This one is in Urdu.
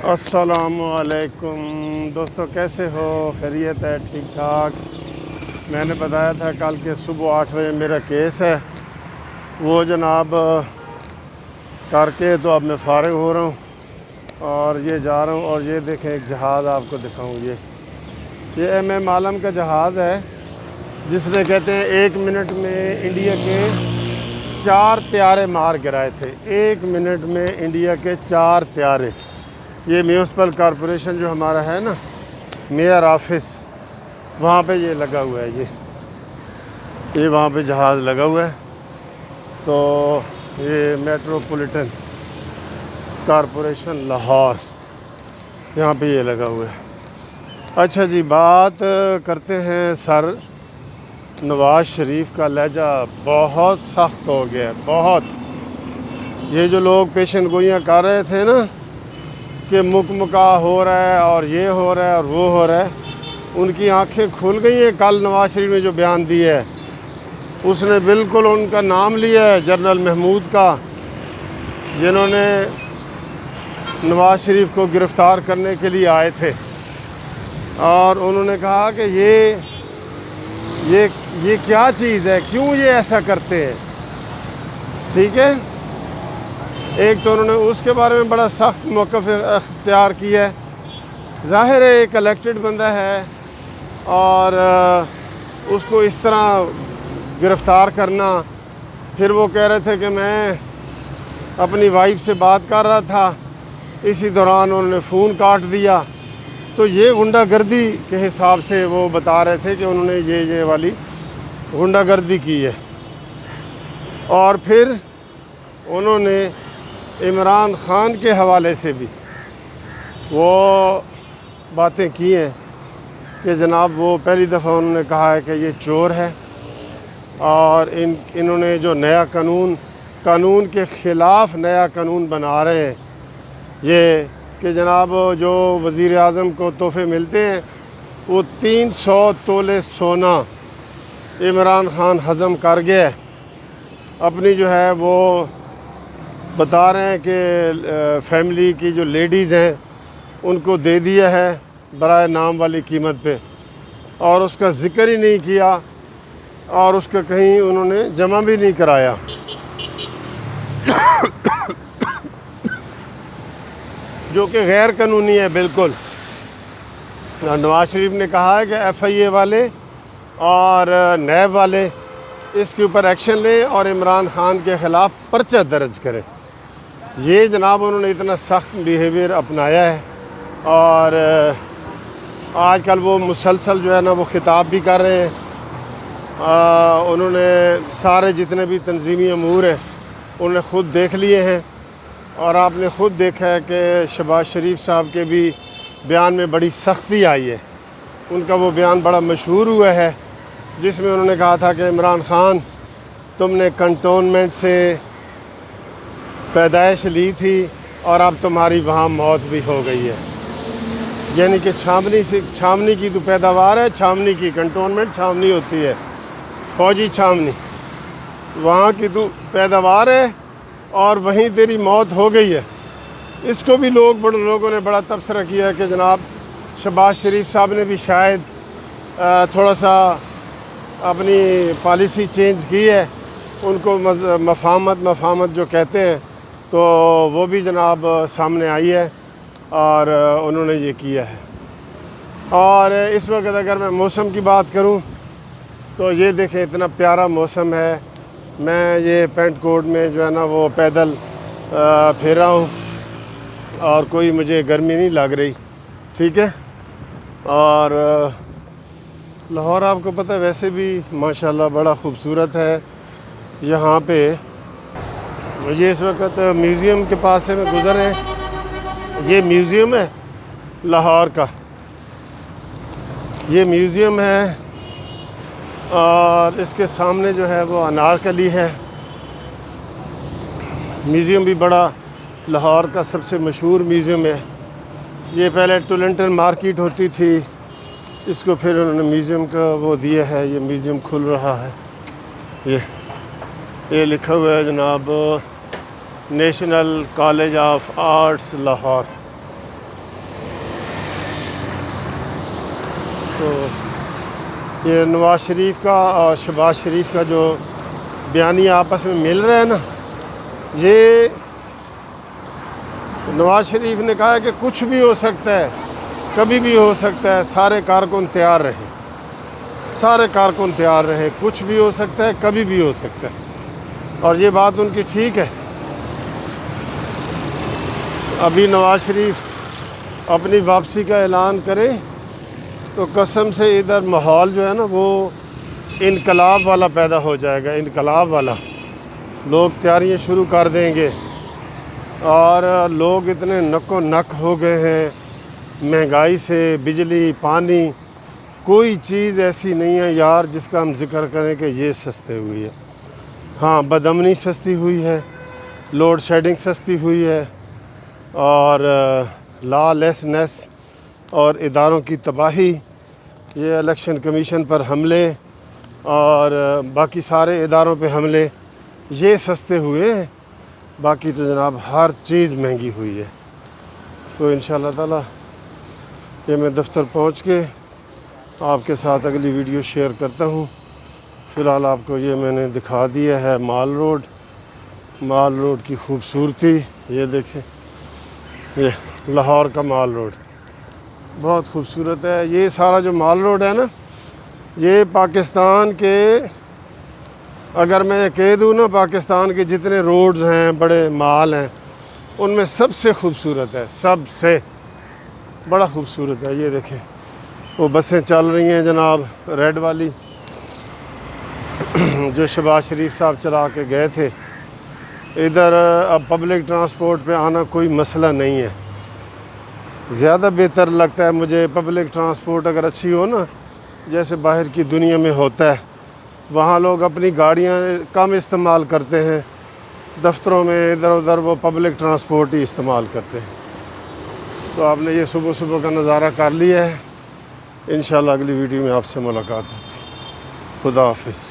السلام علیکم دوستو، کیسے ہو؟ خیریت ہے؟ ٹھیک ٹھاک؟ میں نے بتایا تھا کل کے صبح 8 بجے میرا کیس ہے، وہ جناب کر کے تو اب میں فارغ ہو رہا ہوں اور یہ جا رہا ہوں. اور یہ دیکھیں ایک جہاز آپ کو دکھاؤں. یہ ایم ایم عالم کا جہاز ہے جس نے کہتے ہیں 1 منٹ میں انڈیا کے 4 طیارے مار گرائے تھے. 1 منٹ میں انڈیا کے 4 طیارے. یہ میونسپل کارپوریشن جو ہمارا ہے نا، میئر آفس، وہاں پہ یہ لگا ہوا ہے. یہ وہاں پہ جہاز لگا ہوا ہے. تو یہ میٹروپولیٹن کارپوریشن لاہور، یہاں پہ یہ لگا ہوا ہے. اچھا جی، بات کرتے ہیں. سر نواز شریف کا لہجہ بہت سخت ہو گیا ہے، بہت. یہ جو لوگ پیشن گوئیاں کر رہے تھے نا کہ مکمکا ہو رہا ہے اور یہ ہو رہا ہے اور وہ ہو رہا ہے، ان کی آنکھیں کھل گئی ہیں. کل نواز شریف نے جو بیان دیا ہے، اس نے بالکل ان کا نام لیا ہے، جنرل محمود کا، جنہوں نے نواز شریف کو گرفتار کرنے کے لیے آئے تھے. اور انہوں نے کہا کہ یہ کیا چیز ہے، کیوں یہ ایسا کرتے ہیں. ٹھیک ہے، ایک تو انہوں نے اس کے بارے میں بڑا سخت موقف اختیار کیا ہے. ظاہر ہے ایک الیکٹڈ بندہ ہے اور اس کو اس طرح گرفتار کرنا. پھر وہ کہہ رہے تھے کہ میں اپنی وائف سے بات کر رہا تھا، اسی دوران انہوں نے فون کاٹ دیا. تو یہ غنڈہ گردی کے حساب سے وہ بتا رہے تھے کہ انہوں نے یہ والی غنڈہ گردی کی ہے. اور پھر انہوں نے عمران خان کے حوالے سے بھی وہ باتیں کی ہیں کہ جناب وہ پہلی دفعہ انہوں نے کہا ہے کہ یہ چور ہے، اور انہوں نے جو نیا قانون کے خلاف نیا قانون بنا رہے ہیں، یہ کہ جناب جو وزیر اعظم کو تحفے ملتے ہیں وہ 300 تولے سونا عمران خان ہضم کر گیا. اپنی جو ہے وہ بتا رہے ہیں کہ فیملی کی جو لیڈیز ہیں ان کو دے دیا ہے برائے نام والی قیمت پہ، اور اس کا ذکر ہی نہیں کیا اور اس کا کہیں انہوں نے جمع بھی نہیں کرایا. جو کہ غیر قانونی ہے بالکل. نواز شریف نے کہا ہے کہ ایف آئی اے والے اور نیب والے اس کے اوپر ایکشن لیں اور عمران خان کے خلاف پرچہ درج کریں. یہ جناب انہوں نے اتنا سخت بیہیویئر اپنایا ہے. اور آج کل وہ مسلسل جو ہے نا وہ خطاب بھی کر رہے ہیں. انہوں نے سارے جتنے بھی تنظیمی امور ہیں انہوں نے خود دیکھ لیے ہیں. اور آپ نے خود دیکھا ہے کہ شہباز شریف صاحب کے بھی بیان میں بڑی سختی آئی ہے. ان کا وہ بیان بڑا مشہور ہوا ہے جس میں انہوں نے کہا تھا کہ عمران خان، تم نے کنٹونمنٹ سے پیدائش لی تھی اور اب تمہاری وہاں موت بھی ہو گئی ہے. یعنی کہ چھامنی کی تو پیداوار ہے، چھامنی کی کنٹونمنٹ چھامنی ہوتی ہے، فوجی چھامنی، وہاں کی تو پیداوار ہے اور وہیں تیری موت ہو گئی ہے. اس کو بھی لوگوں نے بڑا تبصرہ کیا ہے کہ جناب شہباز شریف صاحب نے بھی شاید تھوڑا سا اپنی پالیسی چینج کی ہے. ان کو مفاہمت جو کہتے ہیں تو وہ بھی جناب سامنے آئی ہے اور انہوں نے یہ کیا ہے. اور اس وقت اگر میں موسم کی بات کروں تو یہ دیکھیں اتنا پیارا موسم ہے. میں یہ پینٹ کوٹ میں جو ہے نا وہ پیدل پھر رہا ہوں اور کوئی مجھے گرمی نہیں لگ رہی. ٹھیک ہے. اور لاہور آپ کو پتہ ہے ویسے بھی ماشاءاللہ بڑا خوبصورت ہے. یہاں پہ یہ اس وقت میوزیم کے پاس سے میں گزر رہے ہیں. یہ میوزیم ہے لاہور کا، یہ میوزیم ہے. اور اس کے سامنے جو ہے وہ انارکلی ہے. میوزیم بھی بڑا لاہور کا سب سے مشہور میوزیم ہے. یہ پہلے ٹولنٹن مارکیٹ ہوتی تھی، اس کو پھر انہوں نے میوزیم کا وہ دیا ہے. یہ میوزیم کھل رہا ہے. یہ لکھا ہوا ہے جناب national college of arts Lahore. تو یہ نواز شریف کا اور شہباز شریف کا جو بیانیہ آپس میں مل رہے ہیں نا، یہ نواز شریف نے کہا ہے کہ کچھ بھی ہو سکتا ہے، کبھی بھی ہو سکتا ہے، سارے کارکن تیار رہیں، سارے کارکن تیار رہیں، کچھ بھی ہو سکتا ہے، کبھی بھی ہو سکتا ہے، اور یہ بات ان کی ٹھیک ہے۔ ابھی نواز شریف اپنی واپسی کا اعلان کریں تو قسم سے ادھر ماحول جو ہے نا وہ انقلاب والا پیدا ہو جائے گا، انقلاب والا۔ لوگ تیاریاں شروع کر دیں گے، اور لوگ اتنے نک و نک ہو گئے ہیں مہنگائی سے، بجلی، پانی، کوئی چیز ایسی نہیں ہے یار جس کا ہم ذکر کریں کہ یہ سستے ہوئی ہے۔ ہاں، بدامنی سستی ہوئی ہے، لوڈ شیڈنگ سستی ہوئی ہے، اور لا لیسنس اور اداروں کی تباہی، یہ الیکشن کمیشن پر حملے اور باقی سارے اداروں پہ حملے، یہ سستے ہوئے ہیں۔ باقی تو جناب ہر چیز مہنگی ہوئی ہے۔ تو انشاءاللہ تعالی یہ میں دفتر پہنچ کے آپ کے ساتھ اگلی ویڈیو شیئر کرتا ہوں۔ فی الحال آپ کو یہ میں نے دکھا دیا ہے مال روڈ، مال روڈ کی خوبصورتی۔ یہ دیکھیں، یہ لاہور کا مال روڈ بہت خوبصورت ہے۔ یہ سارا جو مال روڈ ہے نا، یہ پاکستان کے، اگر میں یہ کہہ دوں نا پاکستان کے جتنے روڈز ہیں، بڑے مال ہیں، ان میں سب سے خوبصورت ہے، سب سے بڑا خوبصورت ہے۔ یہ دیکھیں وہ بسیں چل رہی ہیں جناب، ریڈ والی، جو شہباز شریف صاحب چلا کے گئے تھے۔ ادھر اب پبلک ٹرانسپورٹ پہ آنا کوئی مسئلہ نہیں ہے۔ زیادہ بہتر لگتا ہے مجھے پبلک ٹرانسپورٹ اگر اچھی ہو نا، جیسے باہر کی دنیا میں ہوتا ہے، وہاں لوگ اپنی گاڑیاں کم استعمال کرتے ہیں، دفتروں میں ادھر ادھر وہ پبلک ٹرانسپورٹ ہی استعمال کرتے ہیں۔ تو آپ نے یہ صبح صبح کا نظارہ کر لیا ہے۔ انشاءاللہ اگلی ویڈیو میں آپ سے ملاقات ہوگی۔ خدا حافظ۔